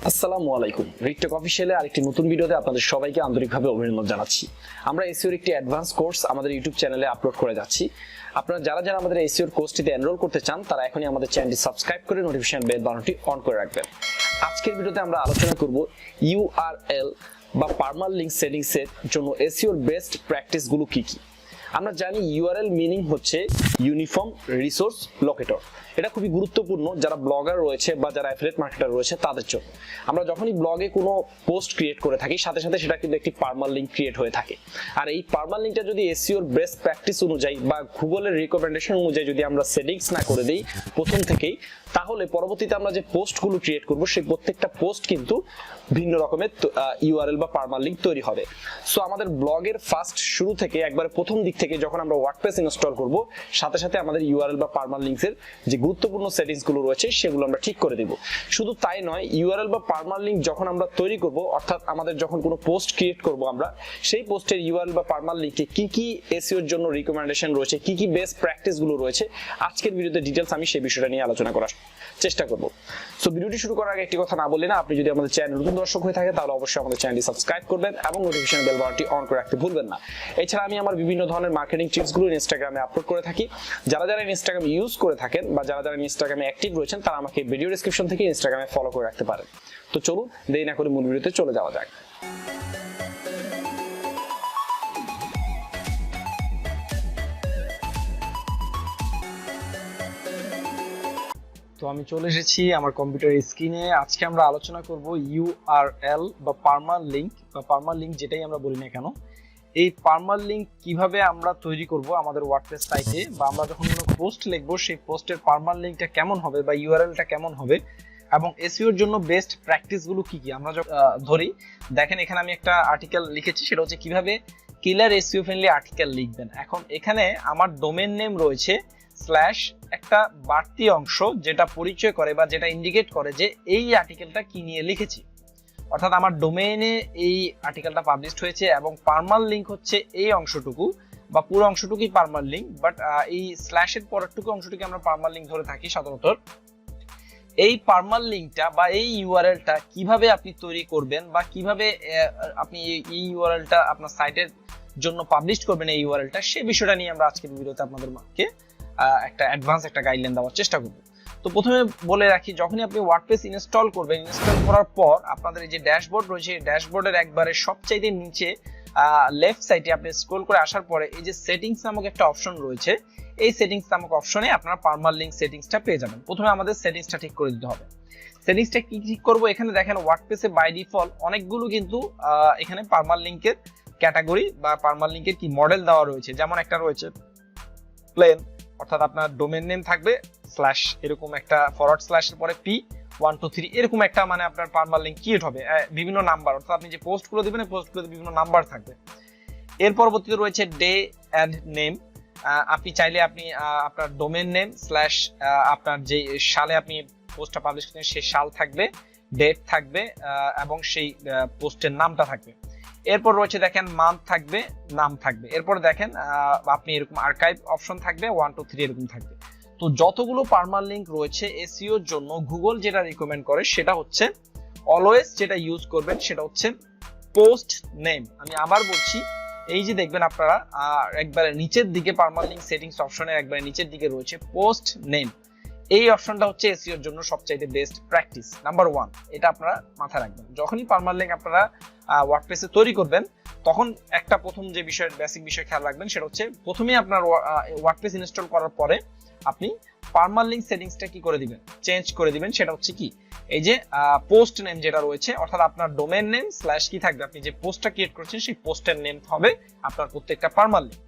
আসসালামু আলাইকুম। রিকটেক অফিসিয়ালে আরেকটি নতুন ভিডিওতে আপনাদের সবাইকে আন্তরিকভাবে অভিনন্দন জানাচ্ছি। আমরা এসইওর একটি অ্যাডভান্স কোর্স আমাদের ইউটিউব চ্যানেলে আপলোড করে যাচ্ছি। আপনারা যারা আমাদের এসইওর কোর্সটিতে এনরোল করতে চান তারা এখনই আমাদের চ্যানেলটি সাবস্ক্রাইব করে নোটিফিকেশন বেল বাটনটি অন করে রাখবেন। আজকের ভিডিওতে আমরা আলোচনা করব ইউআরএল বা পারমালিঙ্ক সেটিংসের জন্য এসইওর বেস্ট প্র্যাকটিসগুলো কি কি। আমরা জানি ইউআরএল মিনিং হচ্ছে ইউনিফর্ম রিসোর্স লোকেটর। এটা খুবই গুরুত্বপূর্ণ যারা ব্লগার রয়েছে বা যারা অ্যাফিলিয়েট মার্কেটার রয়েছে তাদের জন্য। আমরা যখনই ব্লগে কোনো পোস্ট ক্রিয়েট করে থাকি সাথে সাথে সেটা কিন্তু একটি পারমালিঙ্ক ক্রিয়েট হয়ে থাকে। আর এই পারমালিঙ্কটা যদি এসইওর বেস্ট প্র্যাকটিস অনুযায়ী বা গুগলের রিকমেন্ডেশন অনুযায়ী যদি আমরা সেটিংস না করে দিই প্রথম থেকেই, তাহলে পরবর্তীতে আমরা যে পোস্টগুলো ক্রিয়েট করব সেই প্রত্যেকটা পোস্ট কিন্তু ভিন্ন রকমের ইউআরএল বা পারমালিঙ্ক তৈরি হবে। সো আমাদের ব্লগের ফার্স্ট শুরু থেকে একবারে প্রথম দিক থেকে যখন আমরা ওয়ার্ডপ্রেস ইনস্টল করব সাথে সাথে আমাদের ইউআরএল বা পারমালিঙ্কসের যে গুরুত্বপূর্ণ সেটিংসগুলো রয়েছে সেগুলো আমরা ঠিক করে দেব। শুধু তাই নয়, ইউআরএল বা পারমালিঙ্ক যখন আমরা তৈরি করব, অর্থাৎ আমাদের যখন কোনো পোস্ট ক্রিয়েট করব আমরা সেই পোস্টের ইউআরএল বা পারমালিঙ্কে কি কি এসইওর জন্য রিকমেন্ডেশন রয়েছে, কি কি বেস্ট প্র্যাকটিসগুলো রয়েছে, আজকের ভিডিওতে ডিটেইলস আমি সেই বিষয়টা নিয়ে আলোচনা করার চেষ্টা করব। সো ভিডিওটি শুরু করার আগে একটি কথা না বললে না, আপনি যদি আমাদের চ্যানেল নতুন দর্শক হয়ে থাকে তাহলে অবশ্যই আমাদের চ্যানেলটি সাবস্ক্রাইব করবেন এবং নোটিফিকেশন বেল বাটনটি অন করে রাখতে ভুলবেন না। এছাড়া আমি আমার বিভিন্ন ধরনের মার্কেটিং টিপসগুলো ইনস্টাগ্রামে আপলোড করে থাকি। যারা ইনস্টাগ্রাম ইউজ করে থাকেন বা যারা ইনস্টাগ্রামে অ্যাক্টিভ রয়েছেন তারা আমাকে ভিডিও ডেসক্রিপশন থেকে ইনস্টাগ্রামে ফলো করে রাখতে পারেন। তো চলুন দেরি না করে মূল ভিডিওতে চলে যাওয়া যাক। তো আমি চলে এসেছি আমার কম্পিউটার স্ক্রিনে। আজকে আমরা আলোচনা করব ইউআরএল বা পারমালিঙ্ক যেটাই আমরা বলি না কেন, এই পারমালিঙ্ক কিভাবে আমরা তৈরি করব আমাদের ওয়ার্ডপ্রেস সাইটে, বা আমরা যখন কোনো পোস্ট লিখবো সেই পোস্টের পারমালিঙ্কটা কেমন হবে বা ইউআরএলটা কেমন হবে, এবং এসইওর জন্য বেস্ট প্র্যাকটিসগুলো কি কি। আমরা ধরি দেখেন এখানে আমি একটা আর্টিকেল লিখেছি, সেটা হচ্ছে কিভাবে কিলার এসইও ফ্রেন্ডলি আর্টিকেল লিখবেন। এখন এখানে আমার ডোমেন নেম রয়েছে স্ল্যাশ একটা বাড়তি অংশ যেটা পরিচয় করে বা যেটা ইন্ডিকেট করে যে এই আর্টিকেলটা কি নিয়ে লিখেছি, অর্থাৎ আমার ডোমেইনে এই আর্টিকেলটা পাবলিশড হয়েছে। এবং পারমালিঙ্ক হচ্ছে এই অংশটুকু বা পুরো অংশটুকুই পারমালিঙ্ক, বাট এই স্ল্যাশের পরেরটুকু অংশটুকু আমরা পারমালিঙ্ক ধরে থাকি সাধারণত। এই পারমালিঙ্কটা বা এই ইউআরএলটা কিভাবে আপনি তৈরি করবেন বা কিভাবে আপনি এই ইউআরএলটা আপনার সাইটের জন্য পাবলিশ করবেন, এই ইউআরএলটা সেই বিষয়টা নিয়ে আমরা আজকের ভিডিওতে আপনাদেরকে একটা অ্যাডভান্স একটা গাইডলাইন দেওয়ার চেষ্টা করব। তো প্রথমে বলে রাখি, যখনই আপনি ওয়ার্ডপ্রেস ইনস্টল করবেন, ইনস্টল করার পর আপনাদের এই যে ড্যাশবোর্ড রয়েছে, এই ড্যাশবোর্ডের একবারে সবচাইতে নিচে লেফট সাইডে আপনি স্ক্রল করে আসার পরে এই যে সেটিংস নামক একটা অপশন রয়েছে, এই সেটিংস নামক অপশনে আপনারা পারমালিঙ্ক সেটিংসটা পেয়ে যাবেন। প্রথমে আমাদের সেটিংসটা ঠিক করে দিতে হবে। সেটিংসটা কি ঠিক করব, এখানে দেখেন ওয়ার্ডপ্রেসে বাই ডিফল্ট অনেকগুলো কিন্তু এখানে পারমালিঙ্কের ক্যাটাগরি বা পারমালিঙ্কের কি মডেল দেওয়া রয়েছে। যেমন একটা রয়েছে প্লেন, অর্থাৎ আপনার ডোমেন নেম থাকবে স্ল্যাশ এরকম একটা ফরওয়ার্ড স্ল্যাশের পরে P123 এরকম একটা মানে আপনার পারমালিঙ্ক ক্রিয়েট হবে, বিভিন্ন নাম্বার, অর্থাৎ আপনি যে পোস্টগুলো দিবেন পোস্টগুলোতে বিভিন্ন নাম্বার থাকবে। এর পরবর্তীতে রয়েছে ডে এন্ড নেম। আপনি চাইলে আপনি আপনার ডোমেন নেম স্ল্যাশ আপনার যে সালে আপনি পোস্টটা পাবলিশ করছেন সেই সাল থাকবে, ডেট থাকবে এবং সেই পোস্টের নামটা থাকবে। এরপর রয়েছে দেখেন মান্থ থাকবে, নাম থাকবে। এরপর দেখেন আপনি এরকম আর্কাইভ অপশন থাকবে, 1 2 3 এরকম থাকবে। তো যতগুলো পারমালিঙ্ক রয়েছে এসইওর জন্য গুগল যেটা রিকমেন্ড করে সেটা হচ্ছে অলওয়েজ যেটা ইউজ করবেন সেটা হচ্ছে পোস্ট নেম। আমি আবার বলছি, এই যে দেখবেন আপনারা একবারে নিচের দিকে পারমালিঙ্ক সেটিংস অপশনের একবারে নিচের দিকে রয়েছে পোস্ট নেম। এই অপশনটা হচ্ছে এসইওর জন্য সবচাইতে বেস্ট প্র্যাকটিস নাম্বার 1। এটা আপনারা মাথায় রাখবেন। যখনই পারমালিঙ্ক আপনারা ওয়ার্ডপ্রেসে তৈরি করবেন তখন একটা প্রথম যে বিষয়ের বেসিক বিষয় খেয়াল রাখবেন সেটা হচ্ছে প্রথমেই আপনার ওয়ার্ডপ্রেস ইনস্টল করার পরে আপনি পারমালিঙ্ক সেটিংসটা কি করে দিবেন, চেঞ্জ করে দিবেন। সেটা হচ্ছে কি, এই যে পোস্ট নেম যেটা রয়েছে, অর্থাৎ আপনার ডোমেন নেম স্ল্যাশ কি থাকবে, আপনি যে পোস্টটা ক্রিয়েট করছেন সেই পোস্টের নেম হবে আপনার প্রত্যেকটা পারমালিঙ্ক।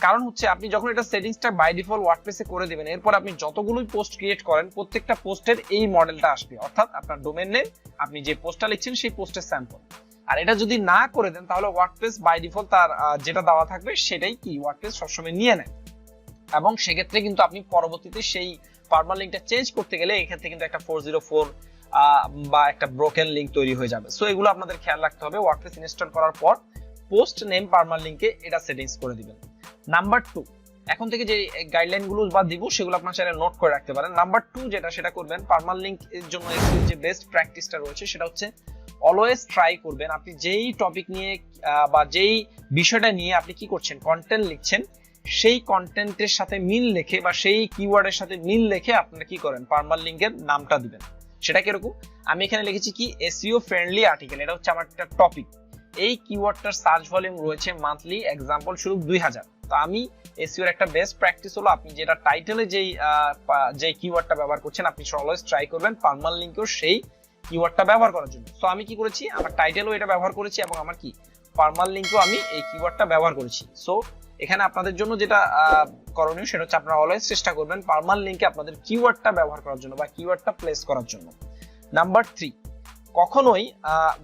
কারণ হচ্ছে আপনি যখন এটা সেটিংসটা বাই ডিফল্ট ওয়ার্ডপ্রেসে করে দিবেন, এরপর আপনি যতগুলোই পোস্ট ক্রিয়েট করেন প্রত্যেকটা পোস্টের এই মডেলটা আসবে, অর্থাৎ আপনার ডোমেন নেম আপনি যে পোস্টটা লিখছেন সেই পোস্টের স্যাম্পল। আর এটা যদি না করে দেন তাহলে ওয়ার্ডপ্রেস বাই ডিফল্ট তার যেটা দেওয়া থাকবে সেটাই কি ওয়ার্ডপ্রেস সবসময় নিয়ে নেয়, এবং সেক্ষেত্রে কিন্তু আপনি পরবর্তীতে সেই পারমালিঙ্কটা চেঞ্জ করতে গেলে এক্ষেত্রে কিন্তু একটা 404 বা একটা ব্রোকেন লিঙ্ক তৈরি হয়ে যাবে। সো এগুলো আপনাদের খেয়াল রাখতে হবে। ওয়ার্ডপ্রেস ইনস্টল করার পর পোস্ট নেম পারমালিঙ্কে এটা সেটিংস করে দিবেন। নাম্বার 2, এখন থেকে যে গাইডলাইনগুলো বা দিব সেগুলো আপনার চাইলে নোট করে রাখতে পারেন। নাম্বার 2 যেটা সেটা করবেন, পার্মালিঙ্ক এর জন্য এসইও যে বেস্ট প্র্যাকটিসটা রয়েছে সেটা হচ্ছে অলওয়েজ ট্রাই করবেন আপনি যেই টপিক নিয়ে বা যেই বিষয়টা নিয়ে আপনি কি করছেন কন্টেন্ট লিখছেন, সেই কন্টেন্টের সাথে মিল রেখে বা সেই কিওয়ার্ডের সাথে মিল রেখে আপনারা কি করেন পার্মালিঙ্কের নামটা দিবেন। সেটা কিরকম, আমি এখানে লিখেছি কি এসইও ফ্রেন্ডলি আর্টিকেল, এটা হচ্ছে আমার একটা টপিক, এই কিওয়ার্ডটার সার্চ ভলিউম রয়েছে মান্থলি এক্সাম্পল স্বরূপ 2000। তো আমি এসইওর একটা বেস্ট প্র্যাকটিস হলো আপনি যেটা টাইটেলে যেই কিওয়ার্ডটা ব্যবহার করছেন আপনি অলওয়েজ ট্রাই করবেন পার্মালিঙ্কেও সেই কিওয়ার্ডটা ব্যবহার করার জন্য। সো আমি কি করেছি, আমার টাইটেলও এটা ব্যবহার করেছি এবং আমার কি পার্মালিঙ্কেও আমি এই কিওয়ার্ডটা ব্যবহার করেছি। সো এখানে আপনাদের জন্য যেটা করণীয় সেটা হচ্ছে আপনারা অলওয়েজ চেষ্টা করবেন পার্মালিঙ্কে আপনাদের কিওয়ার্ডটা ব্যবহার করার জন্য বা কিওয়ার্ডটা প্লেস করার জন্য। নাম্বার 3, কখনোই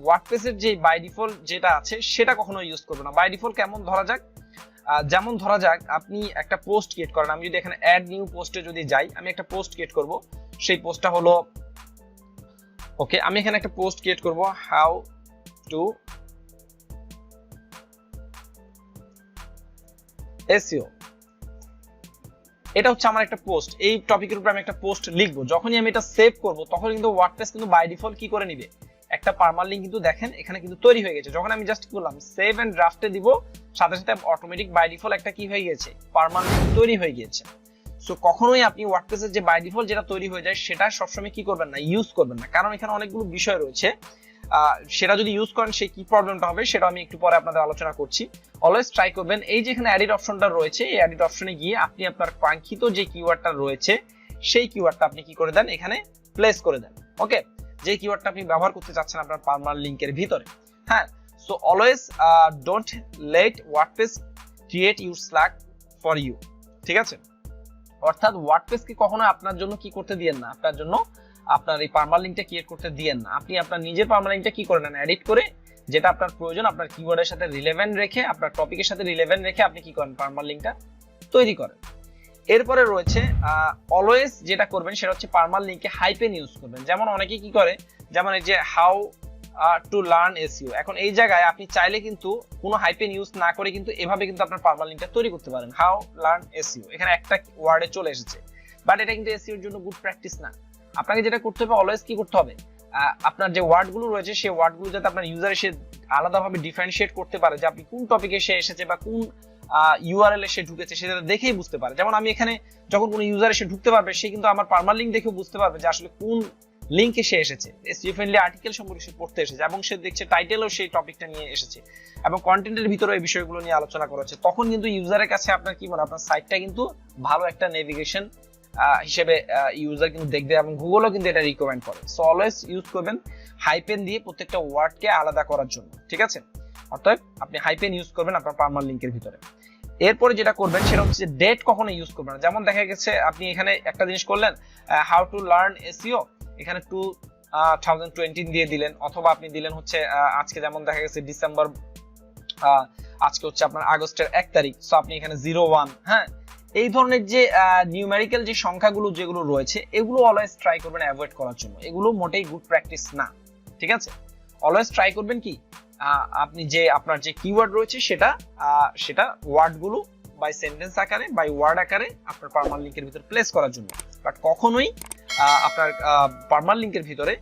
ওয়ার্ডপ্রেসের যে বাই ডিফল্ট যেটা আছে সেটা কখনোই ইউজ করবে না। বাই ডিফল্ট কেমন, ধরা যাক যেমন ধরা যাক আপনি একটা পোস্ট ক্রিয়েট করেন, আমি যদি এখানে অ্যাড নিউ পোস্টে যদি যাই, আমি একটা পোস্ট ক্রিয়েট করব, সেই পোস্টটা হলো ওকে, আমি এখানে একটা পোস্ট ক্রিয়েট করব হাউ টু এসইও, এটা হচ্ছে আমার একটা পোস্ট, এই টপিকের উপর আমি একটা পোস্ট লিখবো। যখনই আমি এটা সেভ করব তখন কিন্তু ওয়ার্ডপ্রেস কিন্তু বাই ডিফল্ট কি করে নিবে, একটা পার্মালিঙ্ক কিন্তু দেখেন এখানে কিন্তু তৈরি হয়ে গেছে। যখন আমি জাস্ট করলাম সেভ এন্ড ড্রাফটে দিব, সাথে সাথে অটোমেটিক বাই ডিফল্ট একটা কি হয়ে গেছে পার্মালিঙ্ক তৈরি হয়ে গিয়েছে। সো কখনোই আপনি ওয়ার্ডপ্রেসের যে বাই ডিফল্ট যেটা তৈরি হয়ে যায় সেটা সবসময় কি করবেন না, ইউজ করবেন না, কারণ এখানে অনেকগুলো বিষয় রয়েছে, সেটা যদি ইউজ করেন সেই কি প্রবলেমটা হবে সেটা আমি একটু পরে আপনাদের আলোচনা করছি। অলওয়েজ ট্রাই করবেন এই যে এখানে এডিট অপশনটা রয়েছে, এই এডিট অপশনে গিয়ে আপনি আপনার কাঙ্ক্ষিত যে কিওয়ার্ডটা রয়েছে সেই কিওয়ার্ডটা আপনি কি করে দেন, এখানে প্লেস করে দেন। ওকে, যে কিওয়ার্ডটা আপনি ব্যবহার করতে চাচ্ছেন আপনার পার্মালিঙ্কের ভিতরে। হ্যাঁ, so always don't let WordPress create your slug for you, ঠিক আছে? অর্থাৎ ওয়ার্ডপ্রেসকে কখনো আপনার জন্য কি করতে দিয়েন না, আপনার জন্য আপনার এই পার্মালিঙ্কটা ক্রিয়েট করতে দিয়েন না। আপনি আপনার নিজের পার্মালিঙ্কটা কি করে নেন, এডিট করে, যেটা আপনার প্রয়োজন আপনার কিওয়ার্ডের সাথে রিলেভেন্ট রেখে, আপনার টপিকের সাথে রিলেভেন্ট রেখে আপনি কি করেন পার্মালিঙ্কটা তৈরি করেন। এরপরে রয়েছে অলওয়েজ যেটা করবেন সেটা হচ্ছে পার্মালিঙ্কে হাইপেন ইউজ করবেন। যেমন অনেকে কি করে, যেমন এই যে হাউ টু লার্ন এসইও, এখন এই জায়গায় আপনি চাইলে কিন্তু কোনো হাইপেন ইউজ না করে কিন্তু এভাবে কিন্তু আপনার পার্মালিঙ্কটা তৈরি করতে পারেন, হাউ লার্ন এসইও, এখানে একটা ওয়ার্ডে চলে এসেছে, বাট এটা কিন্তু এসইওর জন্য গুড প্র্যাকটিস না। আপনাকে যেটা করতে হবে অলওয়েজ কি করতে হবে, আপনার যে ওয়ার্ডগুলো রয়েছে সেই ওয়ার্ডগুলো যাতে আপনার ইউজার এসে আলাদাভাবে ডিফারেন্সিয়েট করতে পারে যে আপনি কোন টপিকে সে এসেছে বা কোন ইউআরএল এ সে ঢুকেছে সেটা দেখেই বুঝতে পারে। যেমন আমি এখানে যখন কোনো ইউজার এসে ঢুকতে পারবে সে কিন্তু আমার পার্মালিঙ্ক দেখেও বুঝতে পারবে যে আসলে কোন লিঙ্কে সে এসেছে, এসইও ফ্রেন্ডলি আর্টিকেল সম্পর্কে সে পড়তে এসেছে এবং সে দেখছে টাইটেলও সেই টপিকটা নিয়ে এসেছে এবং কন্টেন্টের ভিতরে এই বিষয়গুলো নিয়ে আলোচনা করা হচ্ছে। তখন কিন্তু ইউজারের কাছে আপনার কি মনে, আপনার সাইটটা কিন্তু ভালো একটা নেভিগেশন হিসেবে ইউজার কিন্তু দেখবে এবং গুগলও কিন্তু এটা রিকমেন্ড করে। সো অলওয়েজ ইউজ করবেন হাইপেন দিয়ে প্রত্যেকটা ওয়ার্ডকে আলাদা করার জন্য, ঠিক আছে? অর্থাৎ আপনি হাইপেন ইউজ করবেন আপনার পার্মালিঙ্কের ভিতরে। এরপরে যেটা করবেন সেটা হচ্ছে ডেট কখনো ইউজ করবেন না। যেমন দেখা গেছে আপনি এখানে একটা জিনিস করলেন হাউ টু লার্ন এসইও, এখানে 2020 দিয়ে দিলেন, অথবা আপনি দিলেন হচ্ছে আজকে যেমন দেখা গেছে ডিসেম্বর, আজকে হচ্ছে আপনার আগস্টের 1 তারিখ, সো আপনি এখানে 01। হ্যাঁ, এই ধরনের যে নিউমেরিক্যাল যে সংখ্যাগুলো যেগুলো রয়েছে এগুলো অলওয়েজ ট্রাই করবেন অ্যাভয়েড করার জন্য, এগুলো মোটেই গুড প্র্যাকটিস না, ঠিক আছে? অলওয়েজ ট্রাই করবেন কি আপনি যে আপনার যে কিওয়ার্ড রয়েছে সেটা ওয়ার্ডগুলো বাই সেন্টেন্স আকারে বাই ওয়ার্ড আকারে আপনার পার্মালিঙ্কের ভিতরে প্লেস করার জন্য, বাট কখনোই আপনার পার্মালিঙ্কের ভিতরে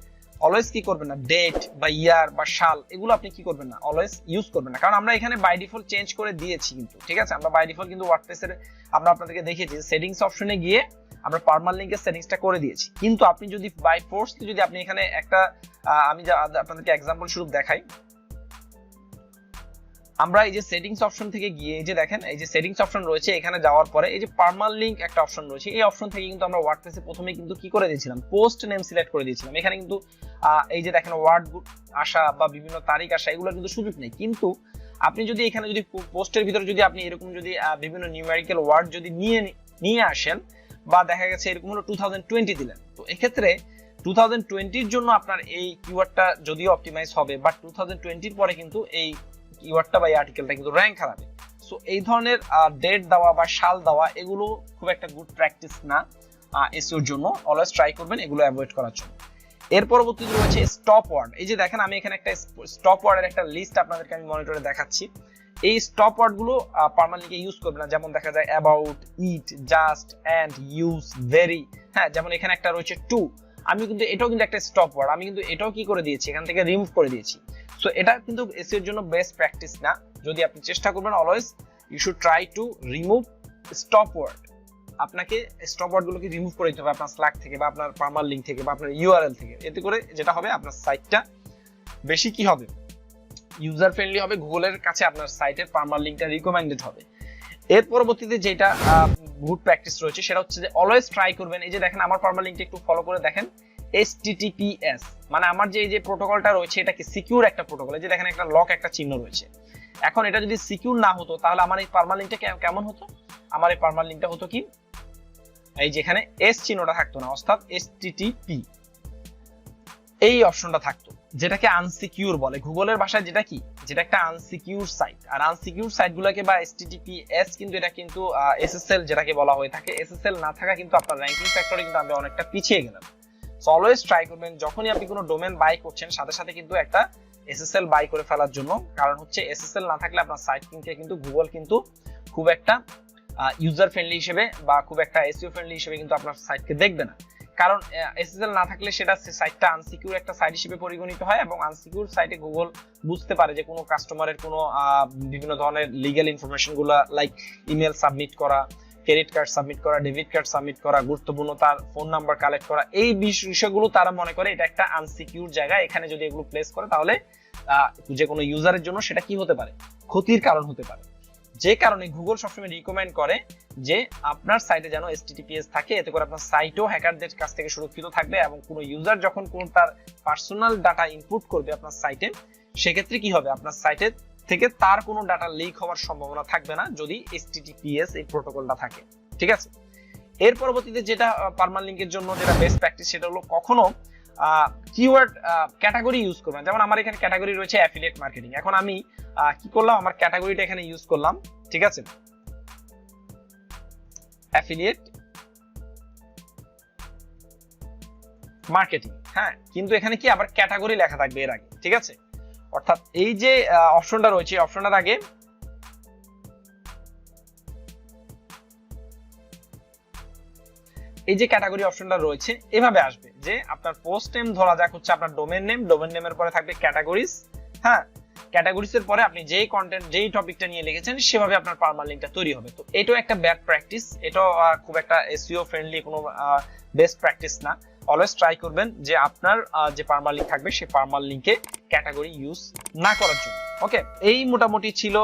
অলওয়েজ কি করবেন না, ডেট বা ইয়ার বা সাল এগুলো আপনি কি করবেন না, অলওয়েজ ইউজ করবেন না, কারণ আমরা এখানে বাই ডিফল্ট চেঞ্জ করে দিয়েছি কিন্তু, ঠিক আছে? আমরা বাই ডিফল্ট কিন্তু ওয়ার্ডপ্রেসের আমরা আপনাদেরকে দেখিয়েছি সেটিংস অপশনে গিয়ে আমরা পার্মালিঙ্কের সেটিংসটা করে দিয়েছি। কিন্তু আপনি যদি বাই ফোর্স যদি আপনি এখানে একটা আমি আপনাদেরকে এক্সাম্পল স্বরূপ দেখাই, আমরা এই যে সেটিংস অপশন থেকে গিয়ে এই যে দেখেন এই যে সেটিংস অপশন রয়েছে, এখানে যাওয়ার পরে এই যে পার্মালিঙ্ক একটা অপশন রয়েছে, এই অপশন থেকে কিন্তু আমরা ওয়ার্ডপ্রেসে প্রথমে কিন্তু কি করে দিয়েছিলাম, পোস্ট নেম সিলেক্ট করে দিয়েছিলাম। এখানে কিন্তু এই যে দেখেন ওয়ার্ড আসা বা বিভিন্ন তারিখ আসা এগুলো কিন্তু সুযোগ নেই। কিন্তু আপনি যদি এখানে যদি পোস্টের ভিতরে যদি আপনি এরকম যদি বিভিন্ন নিউমেরিক্যাল ওয়ার্ড যদি নিয়ে আসেন বা দেখা গেছে এরকম হলো 2020 দিলেন, তো এক্ষেত্রে 2020 জন্য আপনার এই কিওয়ার্ডটা যদিও অপটিমাইজ হবে, বাট 2020 পরে কিন্তু এই কিওয়ার্ডটা বা এই আর্টিকেলটা কিন্তু র্যাঙ্ক হারাবে। সো এই ধরনের ডেট দেওয়া বা সাল দেওয়া এগুলো খুব একটা গুড প্র্যাকটিস না এসইওর জন্য, অলওয়েজ ট্রাই করবেন এগুলো অ্যাভয়েড করার জন্য। এর পরবর্তীতে রয়েছে স্টপ ওয়ার্ড। এই যে দেখেন আমি এখানে একটা স্টপ ওয়ার্ডের একটা লিস্ট আপনাদেরকে আমি মনিটরে দেখাচ্ছি। এই স্টপ ওয়ার্ডগুলো পার্মালিংকে ইউজ করবে না। যেমন দেখা যায় about, it, just, and, use, very. হ্যাঁ, যেমন এখানে একটা রয়েছে টু, আমি কিন্তু এটাও কিন্তু একটা স্টপ ওয়ার্ড, আমি কিন্তু এটাও কি করে দিয়েছি, এখান থেকে রিমুভ করে দিয়েছি। সো এটা কিন্তু এসইও এর জন্য বেস্ট প্র্যাকটিস না। যদি আপনি চেষ্টা করবেন always you should try to remove stop word. আপনাকে স্টপ ওয়ার্ড গুলোকে রিমুভ করে দিতে হবে আপনার স্ল্যাক থেকে বা আপনার পার্মালিংক থেকে বা আপনার ইউআরএল থেকে। এতে করে যেটা হবে আপনার সাইটটা বেশি কি হবে, ইউজার ফ্রেন্ডলি হবে, গুগলের কাছে আপনার সাইটের পার্মালিংকটা রিকমেন্ডেড হবে। এর পরবর্তীতে যেটা গুড প্র্যাকটিস রয়েছে সেটা হচ্ছে যে অলওয়েজ ট্রাই করবেন, এই যে দেখেন আমার পার্মালিংকটা একটু ফলো করে দেখেন, HTTPS মানে আমার যে এই যে প্রোটোকলটা রয়েছে এটা কি সিকিউর একটা প্রোটোকল, এই যে দেখেন একটা লক একটা চিহ্ন রয়েছে। এখন এটা যদি সিকিউর না হতো তাহলে আমার এই পার্মালিংকটা কেমন হতো, আমার এই পার্মালিংকটা হতো কি, এই যেখানে এস চিহ্নটা থাকতো না, অর্থাৎ HTTP এই অপশনটা থাকতো, যেটাকে আনসিকিউর বলে গুগলের ভাষায়, যেটা কি, যেটা একটা আনসিকিউর সাইট। আর আনসিকিউর সাইটগুলোকে বা HTTPS কিন্তু এটা কিন্তু SSL যেটাকে বলা হয়ে থাকে, SSL না থাকা কিন্তু আপনার র্যাঙ্কিং ফ্যাক্টরে কিন্তু আমরা অনেকটা পিছিয়ে গেলাম। সো অলওয়েজ ট্রাই করবেন যখনই আপনি কোনো ডোমেন বাই করছেন সাথে সাথে কিন্তু একটা SSL বাই করে ফেলার জন্য, কারণ হচ্ছে SSL না থাকলে আপনার সাইট কিন্তু গুগল কিন্তু খুব একটা ইউজার ফ্রেন্ডলি হিসেবে বা খুব একটা SEO ফ্রেন্ডলি হিসেবে কিন্তু আপনার সাইটকে দেখবে না। কারণ SSL না থাকলে সেটা সাইটটা আনসিকিউর একটা সাইট হিসেবে পরিগণিত হয়, এবং আনসিকিউর সাইটে গুগল বুঝতে পারে যে কোনো কাস্টমারের কোনো বিভিন্ন ধরনের লিগ্যাল ইনফরমেশন গুলা, লাইক ইমেল সাবমিট করা, ক্রেডিট কার্ড সাবমিট করা, ডেবিট কার্ড সাবমিট করা, গুরুত্বপূর্ণ তার ফোন নাম্বার কালেক্ট করা, এই বিষয়গুলো তারা মনে করে এটা একটা আনসিকিউর জায়গা, এখানে যদি এগুলো প্লেস করে তাহলে যে কোনো ইউজারের জন্য সেটা কি হতে পারে, ক্ষতির কারণ হতে পারে। যে কারণে গুগল সবসময় রিকমেন্ড করে যে আপনার সাইটে যেন HTTPS থাকে, এতে করে আপনার সাইটও হ্যাকারদের কাছ থেকে সুরক্ষিত থাকবে, এবং কোনো ইউজার যখন কোন তার পার্সোনাল ডাটা ইনপুট করবে আপনার সাইটে, সেক্ষেত্রে কি হবে, আপনার সাইটে থেকে তার কোনো ডাটা লিক হওয়ার সম্ভাবনা থাকবে না যদি HTTPS এই প্রোটোকলটা থাকে। ঠিক আছে, এর পরবর্তীতে যেটা পার্মালিংকের জন্য যেটা বেস্ট প্র্যাকটিস সেটা হলো কখনো কিওয়ার্ড ক্যাটাগরি ইউজ করবেন। যেমন আমার এখানে ক্যাটাগরি রয়েছে অ্যাফিলিয়েট মার্কেটিং, এখন আমি কি করলাম, আমার ক্যাটাগরিটা এখানে ইউজ করলাম, ঠিক আছে, অ্যাফিলিয়েট মার্কেটিং। হ্যাঁ, কিন্তু এখানে কি আবার ক্যাটাগরি লেখা থাকবে এর আগে, ঠিক আছে, অর্থাৎ এই যে অপশনটা রয়েছে অপশনটার আগে এই যে ক্যাটাগরি অপশনটা রয়েছে এভাবে আসবে যে আপনার পোস্ট নেম ধরা যাক হচ্ছে আপনার ডোমেন নেম, ডোমেন নেমের পরে থাকবে ক্যাটাগরিজ। হ্যাঁ, ক্যাটাগরিজ এর পরে আপনি যেই কন্টেন্ট যেই টপিকটা নিয়ে লিখেছেন সেভাবে আপনার পার্মালিংকটা তৈরি হবে। তো এটাও একটা ব্যাড প্র্যাকটিস, এটাও খুব একটা SEO ফ্রেন্ডলি কোনো বেস্ট প্র্যাকটিস না। অলওয়েজ ট্রাই করবেন যে আপনার যে পার্মালিংক থাকবে সেই পার্মালিংকে ক্যাটাগরি ইউজ না করার জন্য। ওকে, এই মোটামুটি ছিল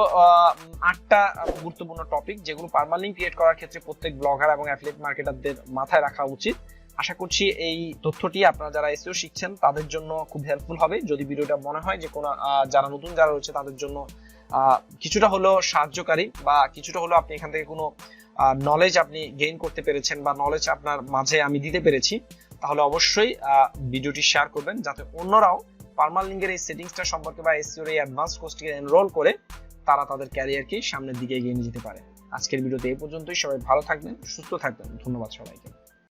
8টা গুরুত্বপূর্ণ টপিক যেগুলো পার্মালিংক ক্রিয়েট করার ক্ষেত্রে প্রত্যেক ব্লগার এবং অ্যাফিলিয়েট মার্কেটারদের মাথায় রাখা উচিত। আশা করছি এই তথ্যটি আপনারা যারা SEO শিখছেন তাদের জন্য খুব হেল্পফুল হবে। যদি ভিডিওটা মনে হয় যে কোনো যারা নতুন যারা রয়েছে তাদের জন্য কিছুটা হলো সাহায্যকারী বা কিছুটা হলো আপনি এখান থেকে কোনো নলেজ আপনি গেইন করতে পেরেছেন বা নলেজ আপনার মাঝে আমি দিতে পেরেছি, তাহলে অবশ্যই ভিডিওটি শেয়ার করবেন যাতে অন্যরাও পার্মালিংকের এই সেটিংসটা সম্পর্কে বা SEO এর এই অ্যাডভান্স কোর্সটিকে এনরোল করে তারা তাদের ক্যারিয়ারকে সামনের দিকে এগিয়ে নিয়ে যেতে পারে। আজকের ভিডিওতে এই পর্যন্তই। সবাই ভালো থাকবেন, সুস্থ থাকবেন। ধন্যবাদ সবাইকে।